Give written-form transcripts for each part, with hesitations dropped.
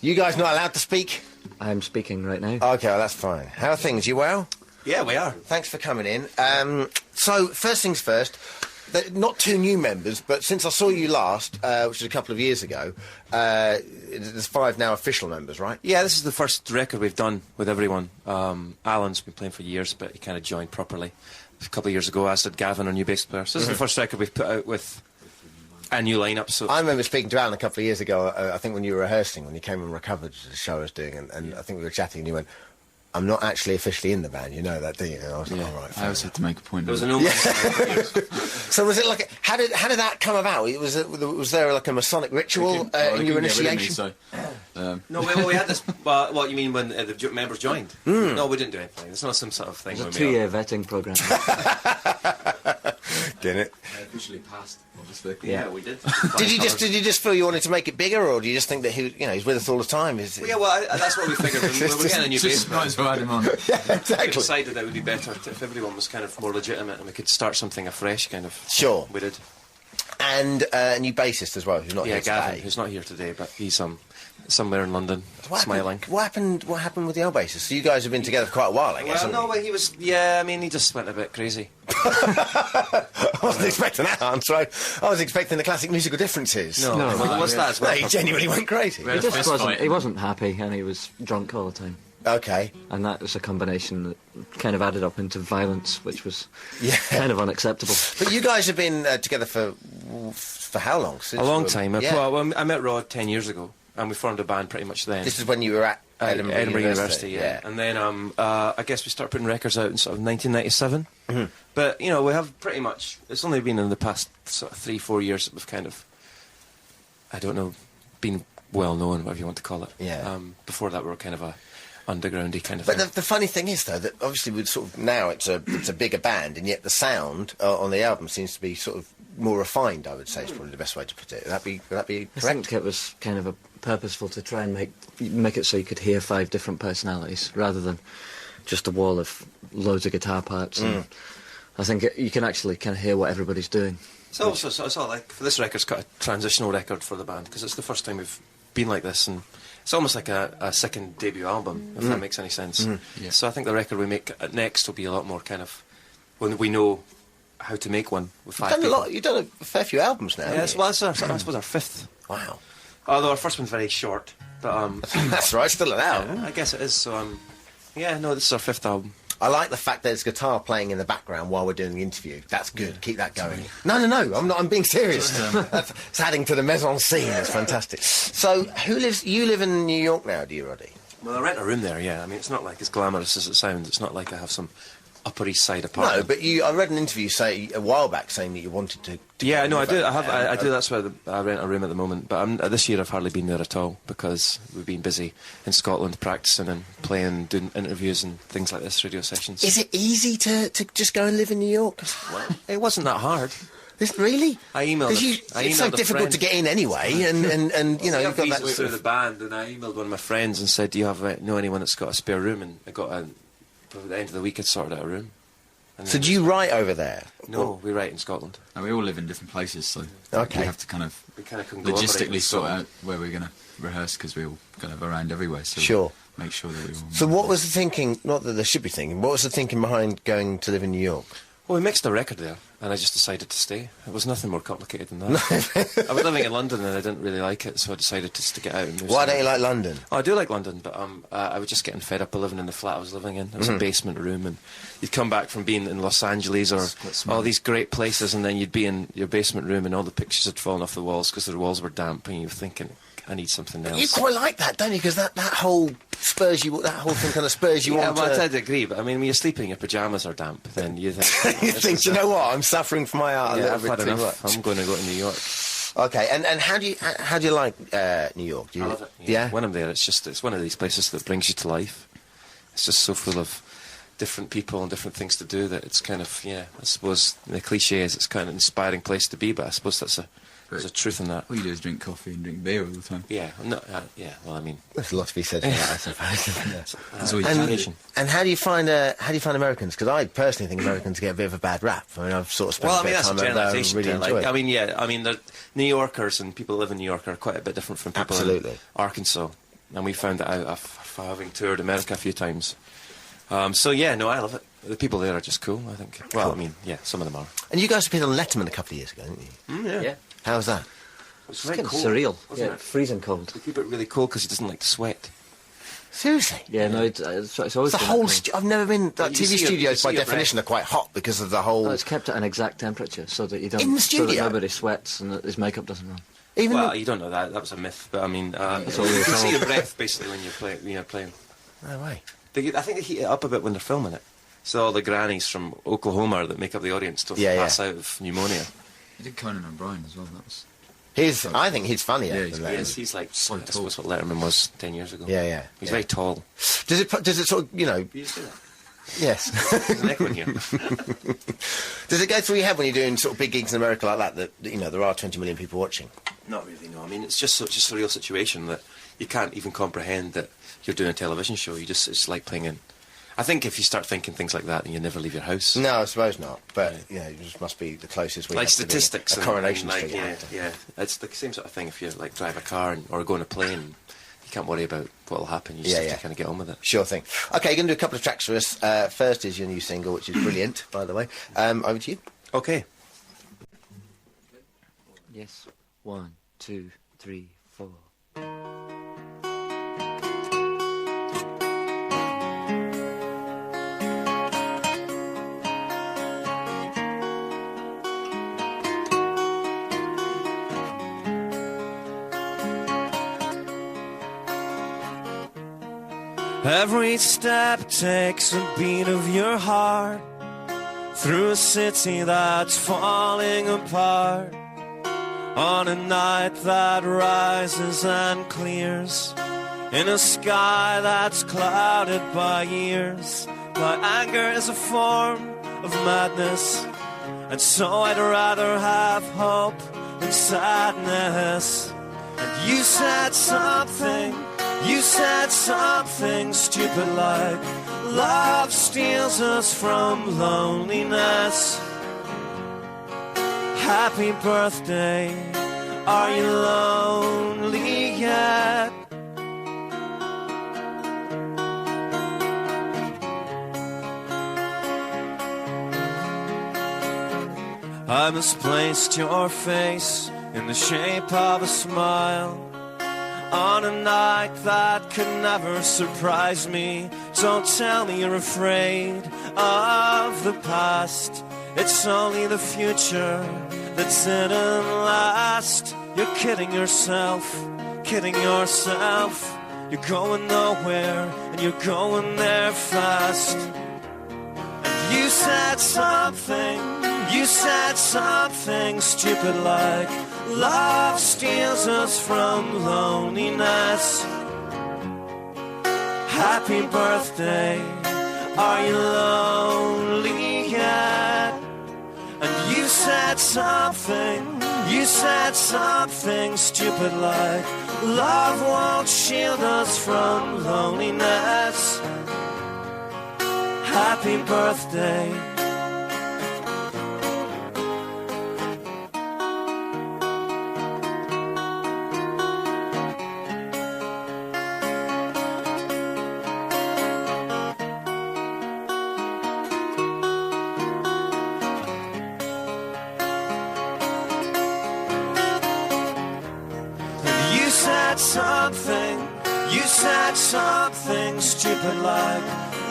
You guys not allowed to speak? I'm speaking right now. Okay, well, that's fine. How are things? You well? Yeah, we are. Thanks for coming in. So, first things first, not 2 new members, but since I saw you last, which was a couple of years ago, there's 5 now official members, right? Yeah, this is the first record we've done with everyone. Alan's been playing for years, but he kind of joined properly a couple of years ago, as did Gavin, our new bass player. So this is the first record we've put out with a new lineup. So I remember speaking to Alan a couple of years ago, I think when you were rehearsing, when you came and recovered the show I was doing, and I think we were chatting, and you went, I'm not actually officially in the band, you know that, do you? And I was like, all right. I always had to make a point there of was it. an old So was it like, how did that come about? Was there like a Masonic ritual in your initiation? No, we had this. What you mean when the members joined? No, we didn't do anything. It's not some sort of thing. It was a 2-year vetting program. Didn't it? Officially passed, obviously. Yeah, we did. Did you just feel you wanted to make it bigger, or do you just think that he's with us all the time? Well, yeah, well, that's what we figured. We're getting a new bass player. Might as well add him on. Yeah, We exactly. decided that it would be better if everyone was kind of more legitimate and we could start something afresh, kind of. Sure. We did. And a new bassist as well, who's not Yeah, here Gavin, today. who's not here today, but he's somewhere in London, smiling. What happened with the old bassist? So you guys have been together for quite a while, I guess. Well, no, but he was. Yeah, I mean, he just went a bit crazy. I wasn't expecting that answer. I was expecting the classic musical differences. No, well, what's that as No, well? he genuinely went crazy. Well, He just fist wasn't. fight. He wasn't happy, and he was drunk all the time. Okay. And that was a combination that kind of added up into violence, which was Yeah. kind of unacceptable. But you guys have been together for how long? A long time. Yeah. Well, I met Rod 10 years ago, and we formed a band pretty much then. This is when you were at Edinburgh University, yeah. And then I guess we started putting records out in sort of 1997. Mm-hmm. But, you know, we have pretty much... It's only been in the past sort of 3-4 years that we've kind of, I don't know, been well-known, whatever you want to call it. Yeah. Before that, we were kind of a undergroundy kind of But thing. the funny thing is, though, that obviously with sort of now it's a bigger band, and yet the sound on the album seems to be sort of more refined. I would say is probably the best way to put it. Would that be I correct? think it was kind of purposeful to try and make it so you could hear 5 different personalities rather than just a wall of loads of guitar parts. And I think you can actually kind of hear what everybody's doing. So it's all like... This record's got a transitional record for the band, because it's the first time we've been like this, and it's almost like a second debut album, if that makes any sense. Yeah. So I think the record we make next will be a lot more kind of... When we know how to make one with 5 people. You've done a fair few albums now. Yeah, haven't it's, you? well, it's I suppose our 5th. Wow. Although our first one's very short. But That's right, still an album. I guess it is, so yeah, no, this is our 5th album. I like the fact that there's guitar playing in the background while we're doing the interview. That's good. Keep that going. No, I'm not. I'm being serious. It's adding to the mise en scene. It's fantastic. So, you live in New York now, do you, Roddy? Well, I rent a room there, yeah. I mean, it's not like as glamorous as it sounds. It's not like I have some Upper East Side No, apartment. but I read an interview a while back saying that you wanted to Yeah, no, I move do. out. I do. That's why I rent a room at the moment. But this year I've hardly been there at all because we've been busy in Scotland practicing and playing, doing interviews and things like this, radio sessions. Is it easy to just go and live in New York? Well, it wasn't that hard. Is it really? I emailed. It's so difficult to get in anyway, and you know you've got that through the band, and I emailed one of my friends and said, "Do you know anyone that's got a spare room?" And I got at the end of the week I'd sorted out a room. And So do you write over there? No, we write in Scotland. And we all live in different places, so Okay. we have to kind of We kind of conglomerate logistically with sort Scotland. out where we're going to rehearse, because we're all kind of around everywhere, so Sure. make sure that we all... So what was the thinking, not that there should be thinking, what was the thinking behind going to live in New York? Well, we mixed a record there, and I just decided to stay. It was nothing more complicated than that. I was living in London, and I didn't really like it, so I decided just to get out and move. Why don't you somewhere. like London? Oh, I do like London, but I was just getting fed up of living in the flat I was living in. It was a basement room, and you'd come back from being in Los Angeles or all these great places, and then you'd be in your basement room, and all the pictures had fallen off the walls because the walls were damp, and you were thinking, I need something else. You quite like that, don't you? Because that whole spurs you, that whole thing kind of spurs you Yeah, on well, to... I did agree, but I mean, when you're sleeping, your pyjamas are damp, then you think... you think, do you know what, I'm suffering for my art a Yeah, little I've bit had too enough. much. I'm going to go to New York. Okay, and how do you like New York? Do you, I love it. Yeah? When I'm there, it's one of these places that brings you to life. It's just so full of different people and different things to do, that it's kind of, I suppose the cliche is it's kind of an inspiring place to be, but I suppose there's a truth in that. All you do is drink coffee and drink beer all the time. Yeah, no, well, I mean, There's a lot to be said for that, I suppose. Isn't there? That's all you do. And how do you find Americans? Because I personally think Americans get a bit of a bad rap. I mean, I've sort of spent well, a I mean, bit that's of a time over there and generalisation. really enjoy it. I mean, New Yorkers and people who live in New York are quite a bit different from people Absolutely. in Arkansas, and we found that out having toured America a few times. So yeah, no, I love it. The people there are just cool, I think. Well, I mean, yeah, some of them are. And you guys appeared on Letterman a couple of years ago, didn't you? Yeah. How was that? It's It's very kind of cold, surreal. wasn't Yeah, it? freezing cold. They keep it really cold because he doesn't like to sweat. Seriously? Yeah, no, it's always The been whole... that way. I've never been... you TV see your- studios, you see by your definition, are quite hot because of the whole... Oh, it's kept at an exact temperature so that you don't... In the So that studio? nobody sweats and that his makeup doesn't run. Even Well, the- you don't know that. That was a myth. But I mean, That's what we were you can see told. your breath basically when you're playing. No way. I think they heat it up a bit when they're filming it. So all the grannies from Oklahoma that make up the audience don't Yeah, pass out of pneumonia. You did Conan O'Brien as well. That was. I think he's funnier Yeah, he's than great. that. He's like So I tall. suppose what Letterman was 10 years ago. Yeah, yeah. He's yeah. very tall. Does it sort of, you know... You see that? Yes. There's an echo in here. Does it go through your head when you're doing sort of big gigs in America like that, you know, there are 20 million people watching? Not really, no. I mean, it's just such a surreal situation that you can't even comprehend that you're doing a television show. It's like playing in. I think if you start thinking things like that, then you never leave your house. No, I suppose not. But, you know, it just must be the closest we Like have to being statistics a and Coronation like, Street actor. yeah. It's the same sort of thing if you like drive a car or go on a plane. You can't worry about what will happen. You just have to kind of get on with it. Sure thing. Okay, you're going to do a couple of tracks for us. First is your new single, which is brilliant, by the way. Over to you. Okay. Yes. 1, 2, 3, 4. Every step takes a beat of your heart through a city that's falling apart. On a night that rises and clears, in a sky that's clouded by years. My anger is a form of madness, and so I'd rather have hope than sadness. And you said something stupid like love steals us from loneliness. Happy birthday, are you lonely yet? I misplaced your face in the shape of a smile on a night that could never surprise me. Don't tell me you're afraid of the past. It's only the future that didn't last. You're kidding yourself, kidding yourself. You're going nowhere and you're going there fast. And you said something stupid like love steals us from loneliness. Happy birthday, are you lonely yet? And you said something stupid like love won't shield us from loneliness. Happy birthday. You said something stupid like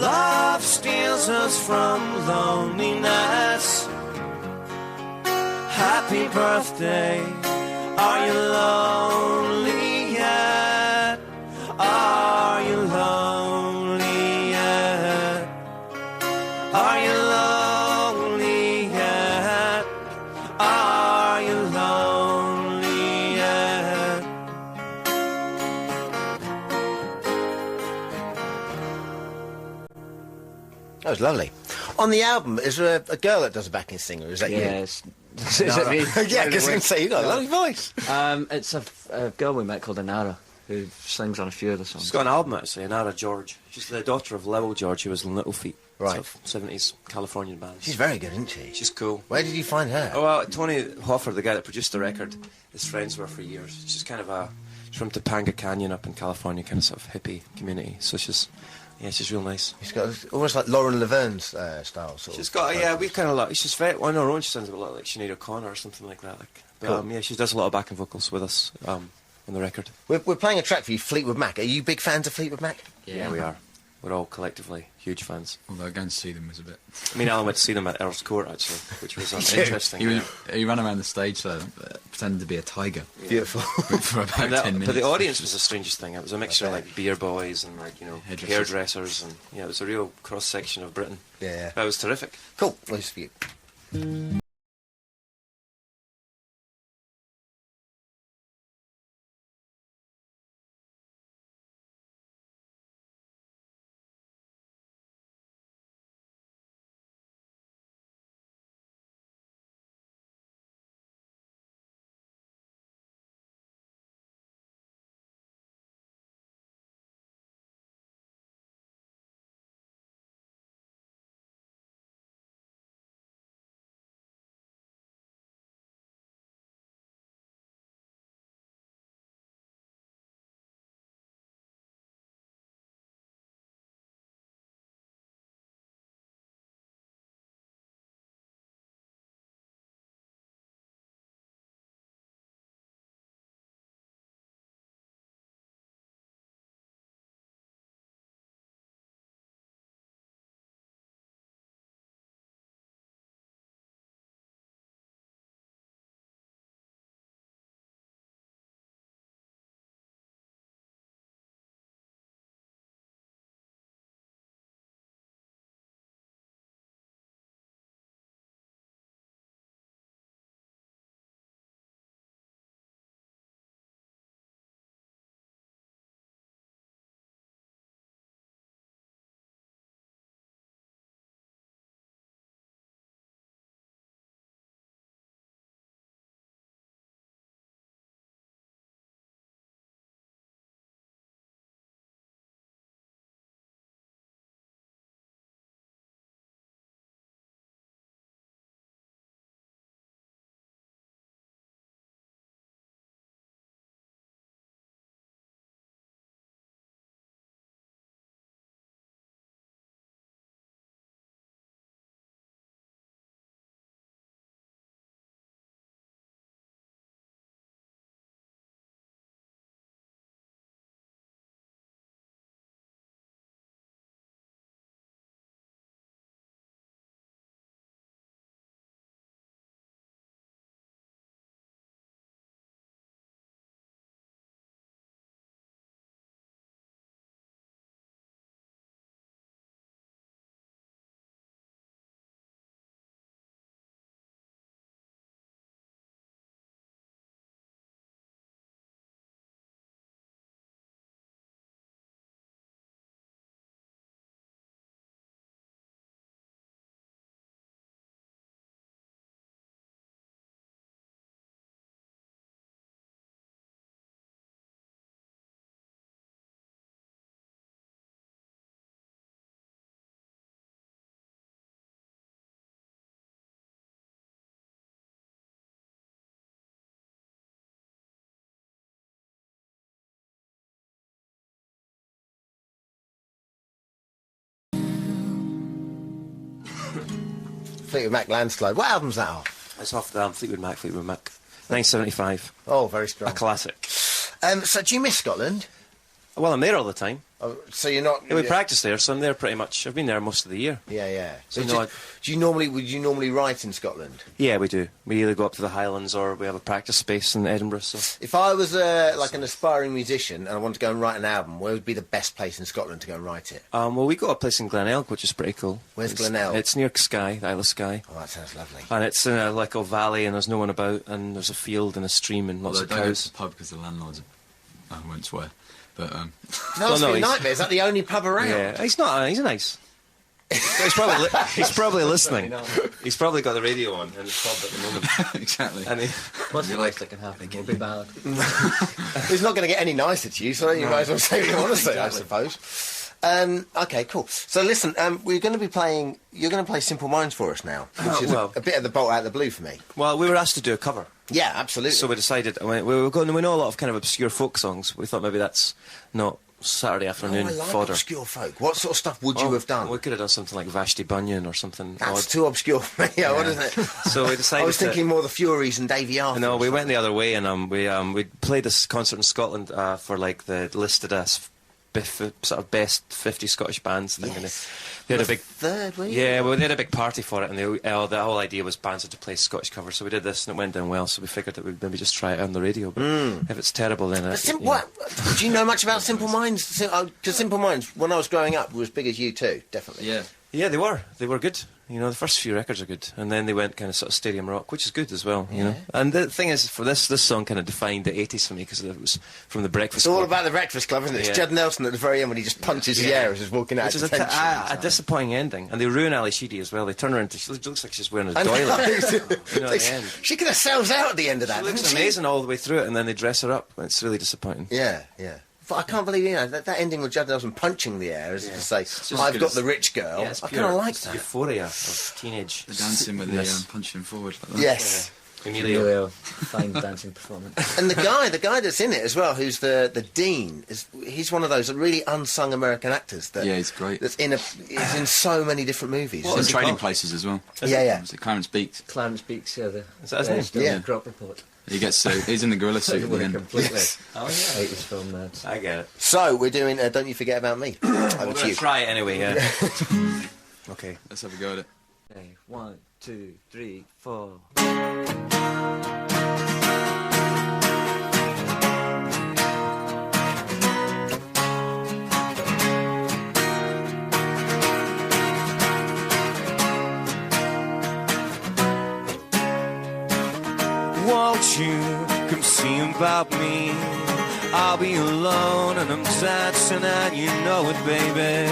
love steals us from loneliness. Happy birthday, are you lonely yet? Are you lonely yet? Are you lonely yet? Are you lonely yet? That was lovely. On the album, is there a girl that does a backing singer? Is that you? Yes. Is it me? Yeah, because I can say you got a lovely voice. It's a girl we met called Inara, who sings on a few of the songs. She's got an album actually, Anara George. She's the daughter of Lowell George, who was in Little Feat. Right. Sort of 70s Californian band. She's very good, isn't she? She's cool. Where did you find her? Oh, well, Tony Hoffer, the guy that produced the record, his friends were for years. She's kind of she's from Topanga Canyon up in California, kind of sort of hippie community. So she's real nice. She's got almost like Lauren Laverne's style, sort She's of. got, we kind of like, she's very, on her own she sounds a lot like Sinead O'Connor or something like that. But, Cool. she does a lot of backing vocals with us on the record. We're playing a track for you, Fleetwood Mac. Are you big fans of Fleetwood Mac? Yeah, we are. We're all collectively huge fans. Although going to see them was a bit... I mean, Alan went to see them at Earl's Court, actually, which was interesting. He ran around the stage there, pretending to be a tiger. Beautiful. For about 10 minutes. But the audience was the strangest thing. It was a mixture of like beer boys and like, hairdressers, and it was a real cross section of Britain. Yeah. That was terrific. Cool. Well, this is for you. Fleetwood Mac Landslide. What album's that off? It's off the Fleetwood Mac, 1975. Oh, very A strong. classic. So do you miss Scotland? Well, I'm there all the time. Oh, so you're not... We practice there, so I'm there pretty much. I've been there most of the year. Yeah, yeah. So So no, would you normally write in Scotland? Yeah, we do. We either go up to the Highlands or we have a practice space in Edinburgh. So If I was like an aspiring musician and I wanted to go and write an album, where would be the best place in Scotland to go and write it? well, we got a place in Glenelg, which is pretty cool. Where's Glenelg? It's near Skye, the Isle of Skye. Oh, that sounds lovely. And it's in like a valley, and there's no one about, and there's a field and a stream and lots Although of don't go to cows. the pub because the landlord's... I won't swear. But, No, it's no, been a he's- nightmare. Is that the only pub around? Yeah, he's not. He's nice. He's probably listening. He's probably got the radio on in his pub at the moment. Exactly. And What's the worst that can happen? We'll be bad. He's not going to get any nicer to you, so you might as well say what you want to say, I suppose. Okay, cool. So listen, we're going to be playing. You're going to play Simple Minds for us now, which is a bit of the bolt out of the blue for me. well, we were asked to do a cover, Yeah, absolutely. so we decided. We know a lot of kind of obscure folk songs. We thought maybe that's not Saturday afternoon I like fodder. obscure folk. What sort of stuff would you have done? We could have done something like Vashti Bunyan or something That's odd. too obscure for me. Yeah, what is it? So we decided. I was thinking more the Furies and Davy Arthur. No, or we something. went the other way, and we played this concert in Scotland for like the listed as sort of best 50 Scottish bands thing. Yes. And they had a big third, were you? Yeah, well, they had a big party for it, and the whole idea was bands had to play Scottish covers. So we did this, and it went down well. So we figured that we'd maybe just try it on the radio. But if it's terrible, then What? Do you know much about Simple Minds? Because Simple Minds, when I was growing up, were as big as you too, definitely. Yeah. Yeah, they were good. You know, the first few records are good, and then they went kind of sort of stadium rock, which is good as well. You know, and the thing is, for this song kind of defined the '80s for me because it was from the Breakfast It's all Club. about the Breakfast Club, isn't it? It's Yeah. Judd Nelson at the very end when he just punches the air as he's walking out Which is of a detention. disappointing ending, and they ruin Ali Sheedy as well. They turn her into she looks like she's wearing a I know. doily. You know, at the end. She could have sells out at the end of that. She looks doesn't amazing all the way through it, and then they dress her up. It's really disappointing. Yeah, yeah. But I can't believe, that ending with Judd Nelson punching the air, as to say, just I've good got as- the rich girl. Yeah, it's I pure kind of like that. euphoria of teenage. The dancing with the punching forward like that. Yes. Emilio. Fine dancing performance. And the guy that's in it as well, who's the dean, he's one of those really unsung American actors. Yeah, he's great. He's in so many different movies. He's in is he Trading called? Places as well. Yeah. Is it Clarence Beaks? Clarence Beaks, yeah. Is that his name? Yeah. Crop Report. He gets he's in the gorilla suit at the end. Completely. Yes. Oh yeah, 80s film nerds. I get it. So we're doing Don't You Forget About Me. Over We're to gonna you. try it anyway. Yeah. Okay. Let's have a go at it. Okay, 1, 2, 3, 4. Won't you come see about me? I'll be alone and I'm dancing and you know it, baby.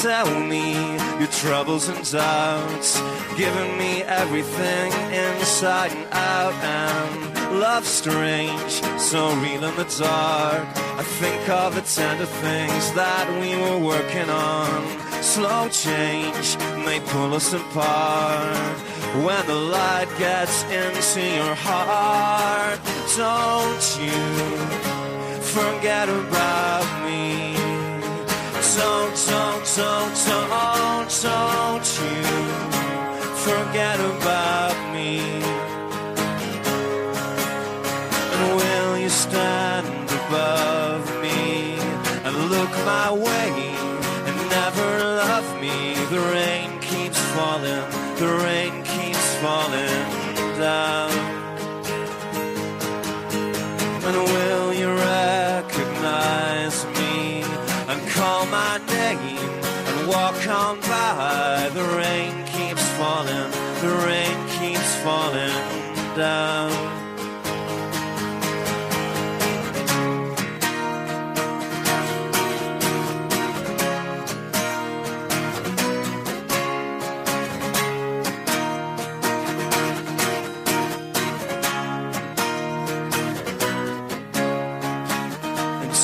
Tell me your troubles and doubts, giving me everything inside and out. And love's strange, so real in the dark. I think of the tender things that we were working on. Slow change may pull us apart. When the light gets into your heart, don't you forget about me. Don't you forget about me. And will you stand above me and look my way and never love me? The rain keeps falling, the rain keeps falling down. And will you recognize me and call my name and walk on by? The rain keeps falling, the rain keeps falling down.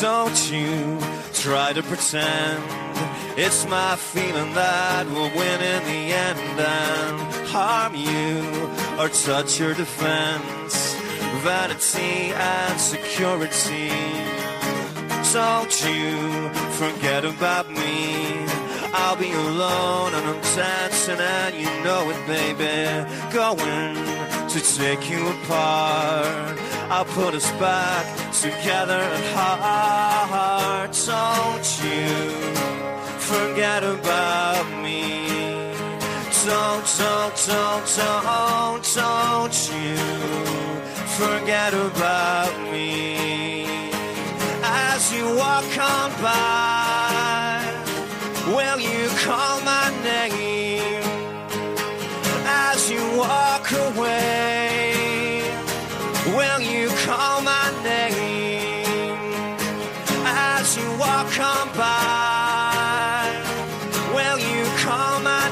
Don't you try to pretend it's my feeling that will win in the end and harm you or touch your defense, vanity and security. Don't you forget about me. I'll be alone and I'm dancing and you know it, baby. Going to take you apart. I'll put us back together at heart. Don't you forget about me. Don't you forget about me. As you walk on by, will you call my name? As you walk away, will you call my name? As you walk on by, will you call my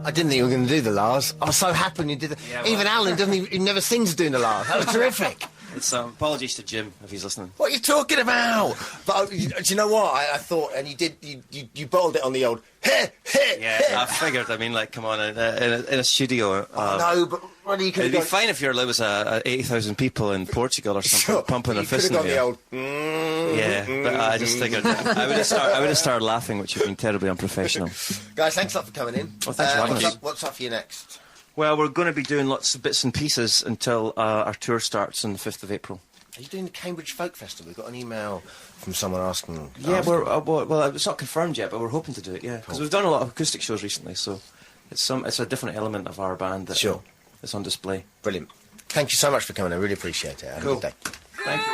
I didn't think you were going to do the Lars. I was so happy when you did it. Yeah, well. Even Alan he never sings doing the Lars. That was terrific. It's apologies to Jim if he's listening. What are you talking about? But do you know what? I thought, and you bottled it on the old heh. Yeah, I figured. I mean, like, come on, in a studio. No, but what you could It'd have be fine if there was 80,000 people in Portugal or something pumping their fist in the the old. Yeah, but I just figured I would have started laughing, which would have been terribly unprofessional. Guys, thanks a lot for coming in. Well, thanks for having us. What's up for you next? Well, we're going to be doing lots of bits and pieces until our tour starts on the 5th of April. Are you doing the Cambridge Folk Festival? We've got an email from someone asking. Yeah, well, it's not confirmed yet, but we're hoping to do it. Yeah, because we've done a lot of acoustic shows recently, so it's a different element of our band that Sure. is on display. Brilliant. Thank you so much for coming. I really appreciate it. Have a good day. Thank you.